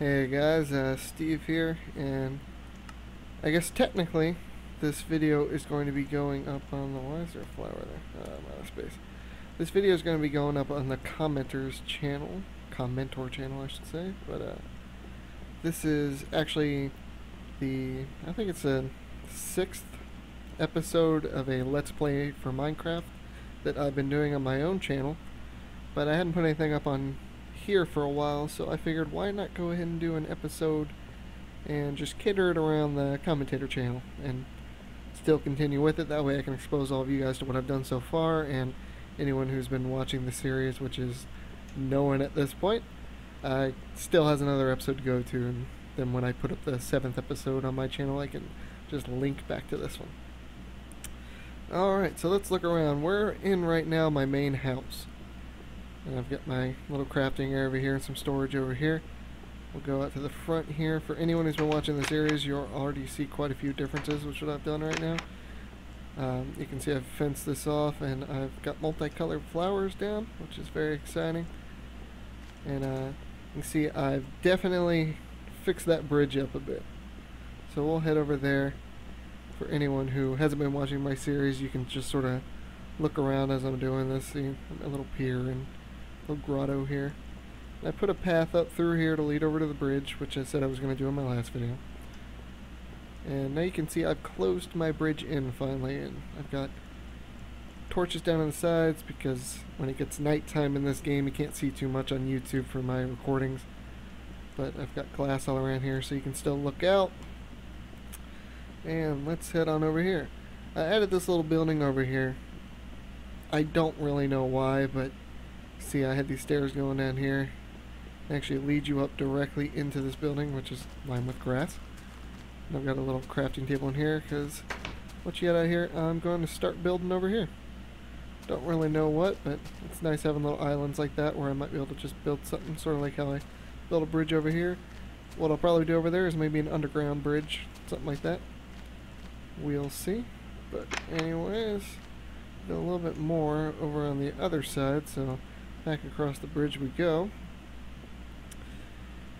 Hey guys, Steve here, and I guess technically this video is going to be going up on the, why is there a flower there? I'm out of space. This video is going to be going up on the commentor channel, I should say, but this is actually I think it's a 6th episode of a Let's Play for Minecraft that I've been doing on my own channel, but I hadn't put anything up on here for a while, so I figured why not go ahead and do an episode and just cater it around the commentator channel and still continue with it. That way I can expose all of you guys to what I've done so far, and anyone who's been watching the series, which is no one at this point, still has another episode to go to, and then when I put up the 7th episode on my channel I can just link back to this one. Alright, so let's look around. We're in right now my main house. And I've got my little crafting area over here and some storage over here. We'll go out to the front here. For anyone who's been watching the series, you'll already see quite a few differences with what I've done right now. You can see I've fenced this off, and I've got multicolored flowers down, which is very exciting. And you can see I've definitely fixed that bridge up a bit. So we'll head over there. For anyone who hasn't been watching my series, you can just sort of look around as I'm doing this. See a little pier and little grotto here. I put a path up through here to lead over to the bridge, which I said I was going to do in my last video. And now you can see I've closed my bridge in finally, and I've got torches down on the sides because when it gets nighttime in this game you can't see too much on YouTube for my recordings. But I've got glass all around here so you can still look out. And let's head on over here. I added this little building over here. I don't really know why, but see, I had these stairs going down here. They actually lead you up directly into this building, which is lined with grass. And I've got a little crafting table in here because what you got out here, I'm going to start building over here. Don't really know what, but it's nice having little islands like that where I might be able to just build something sort of like how I built a bridge over here. What I'll probably do over there is maybe an underground bridge, something like that. We'll see. But anyways, do a little bit more over on the other side, so back across the bridge we go.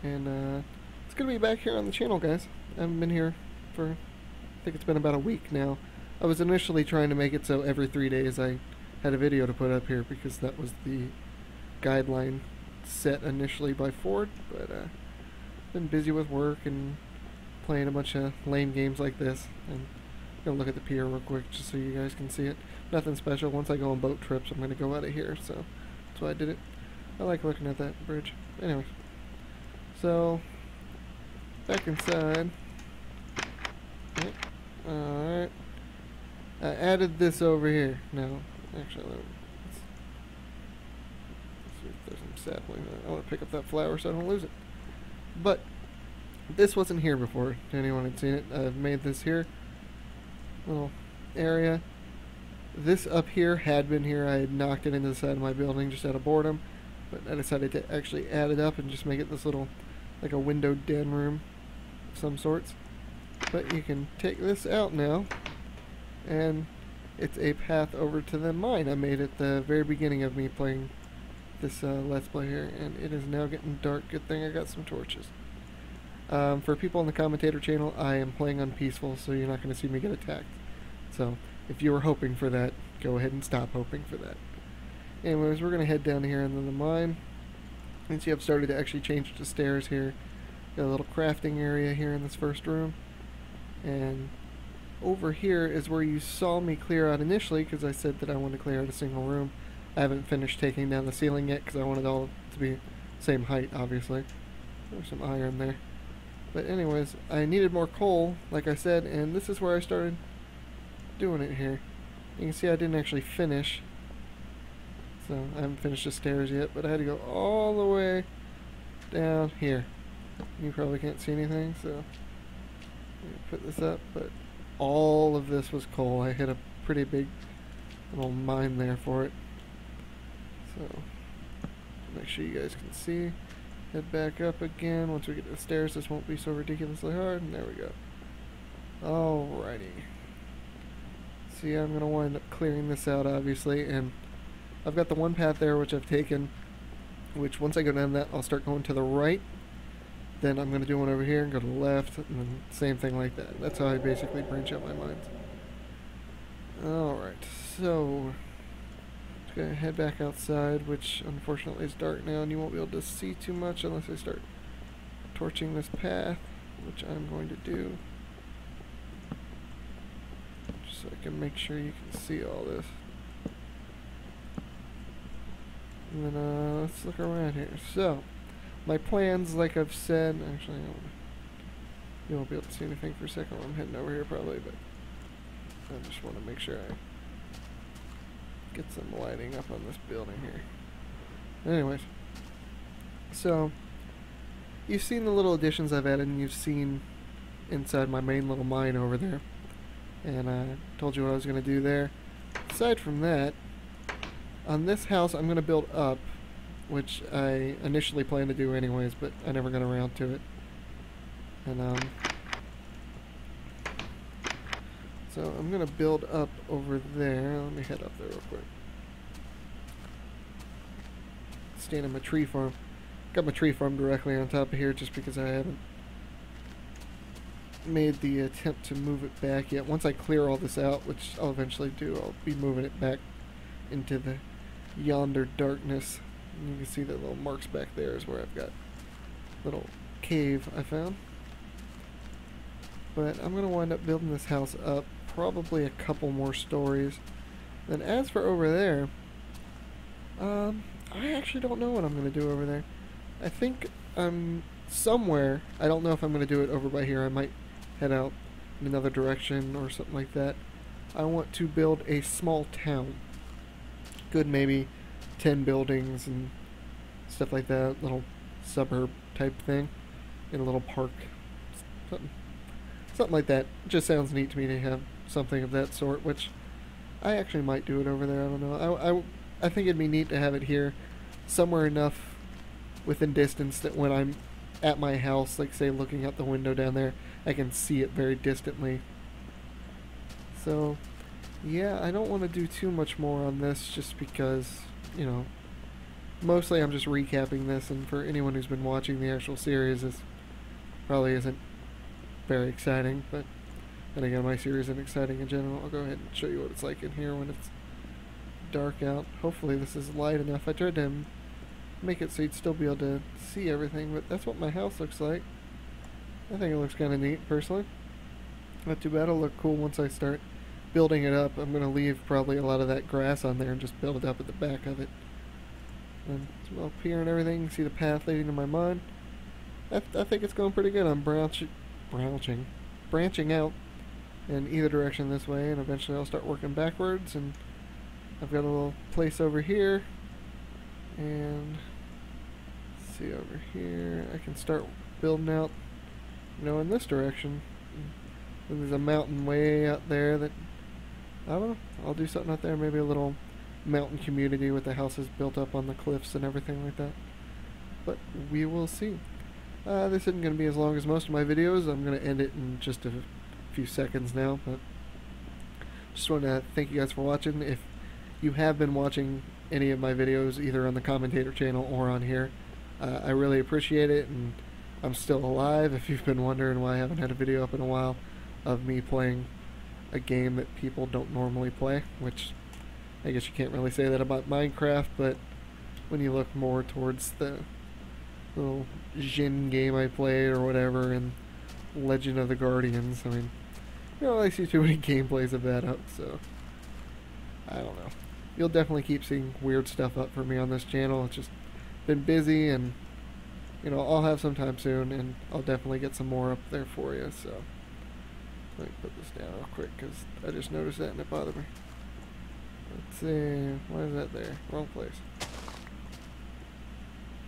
And it's going to be back here on the channel, guys. I haven't been here for, I think it's been about a week now. I was initially trying to make it so every 3 days I had a video to put up here because that was the guideline set initially by Ford, but been busy with work and playing a bunch of lame games like this. And I'm going to look at the pier real quick just so you guys can see it. Nothing special. Once I go on boat trips I'm going to go out of here, so that's why I did it. I like looking at that bridge. Anyway, so back inside. Alright. I added this over here. Now, actually, let's see if there's some sapling. I want to pick up that flower so I don't lose it. But this wasn't here before. If anyone had seen it, I've made this here little area. This up here had been here. I had knocked it into the side of my building just out of boredom, but I decided to actually add it up and just make it this little, like a windowed den room of some sorts. But you can take this out now, and it's a path over to the mine I made at the very beginning of me playing this Let's Play here, and it is now getting dark. Good thing I got some torches. For people on the commentator channel, I am playing on peaceful, so you're not going to see me get attacked. So if you were hoping for that, go ahead and stop hoping for that. Anyways, we're going to head down here into the mine. You can see I've started to actually change the stairs here. Got a little crafting area here in this first room. And over here is where you saw me clear out initially, because I said that I wanted to clear out a single room. I haven't finished taking down the ceiling yet because I wanted all to be same height, obviously. There's some iron there. But anyways, I needed more coal, like I said, and this is where I started doing it here. You can see I didn't actually finish, so I haven't finished the stairs yet, but I had to go all the way down here. You probably can't see anything, so let me put this up, but all of this was coal. I hit a pretty big little mine there for it. So make sure you guys can see. Head back up again. Once we get to the stairs, this won't be so ridiculously hard. And there we go. Alrighty. See, I'm going to wind up clearing this out, obviously. And I've got the one path there, which I've taken. Which, once I go down that, I'll start going to the right. then I'm going to do one over here and go to the left, and then same thing like that. That's how I basically branch out my mines. Alright, so just going to head back outside, which unfortunately is dark now, and you won't be able to see too much unless I start torching this path, which I'm going to do. Just so I can make sure you can see all this. And then let's look around here. So, my plans, like I've said, actually, you won't be able to see anything for a second while I'm heading over here probably, but I just want to make sure I get some lighting up on this building here. Anyways, so you've seen the little additions I've added, and you've seen inside my main little mine over there, and I told you what I was going to do there. Aside from that, on this house I'm going to build up, which I initially planned to do anyways, but I never got around to it. And so I'm going to build up over there. Let me head up there real quick. Stand in my tree farm. Got my tree farm directly on top of here just because I haven't made the attempt to move it back yet. Once I clear all this out, which I'll eventually do, I'll be moving it back into the yonder darkness. And you can see the little marks back there is where I've got a little cave I found. But I'm going to wind up building this house up, probably a couple more stories. Then as for over there, I actually don't know what I'm going to do over there. I think I'm somewhere. I don't know if I'm going to do it over by here. I might head out in another direction or something like that. I want to build a small town. Good, maybe 10 buildings and stuff like that. Little suburb type thing in a little park. Something like that. It just sounds neat to me to have something of that sort, which I actually might do it over there. I don't know. I think it'd be neat to have it here somewhere enough within distance that when I'm at my house, like say looking out the window down there, I can see it very distantly. So yeah, I don't want to do too much more on this just because, you know, mostly I'm just recapping this, and for anyone who's been watching the actual series, this probably isn't very exciting, but then again, my series isn't exciting in general. I'll go ahead and show you what it's like in here when it's dark out. Hopefully this is light enough. I tried to make it so you'd still be able to see everything, but that's what my house looks like. I think it looks kind of neat, personally. Not too bad. It'll look cool once I start building it up. I'm going to leave probably a lot of that grass on there and just build it up at the back of it. And up here and everything, you can see the path leading to my mine. I think it's going pretty good. I'm branching out in either direction this way, and eventually I'll start working backwards. And I've got a little place over here, and let's see over here, I can start building out, you know, in this direction. And there's a mountain way out there that, I don't know, I'll do something out there, maybe a little mountain community with the houses built up on the cliffs and everything like that. But we will see. This isn't going to be as long as most of my videos. I'm going to end it in just a few seconds now, but just want to thank you guys for watching. If you have been watching any of my videos, either on the commentator channel or on here, I really appreciate it, and I'm still alive. If you've been wondering why I haven't had a video up in a while of me playing a game that people don't normally play, which I guess you can't really say that about Minecraft, but when you look more towards the little Jin game I played or whatever, and Legend of the Guardians, I mean, you don't really see too many gameplays of that up, so I don't know. You'll definitely keep seeing weird stuff up for me on this channel. It's just been busy, and you know, I'll have some time soon, and I'll definitely get some more up there for you. So let me put this down real quick because I just noticed that and it bothered me. Let's see, why is that there? Wrong place.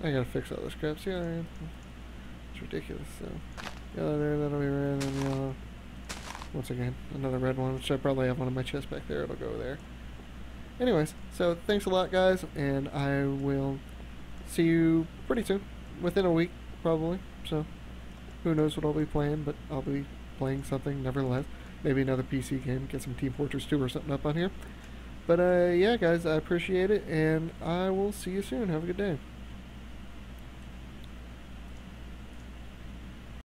I gotta fix all this crap. See, it's ridiculous. So yellow there, that'll be red, and yellow. Once again, another red one, which I probably have one in my chest back there. It'll go there. Anyways, so thanks a lot, guys, and I will see you pretty soon, within a week, probably. So who knows what I'll be playing, but I'll be playing something nevertheless. Maybe another PC game, get some Team Fortress 2 or something up on here. But yeah, guys, I appreciate it, and I will see you soon. Have a good day.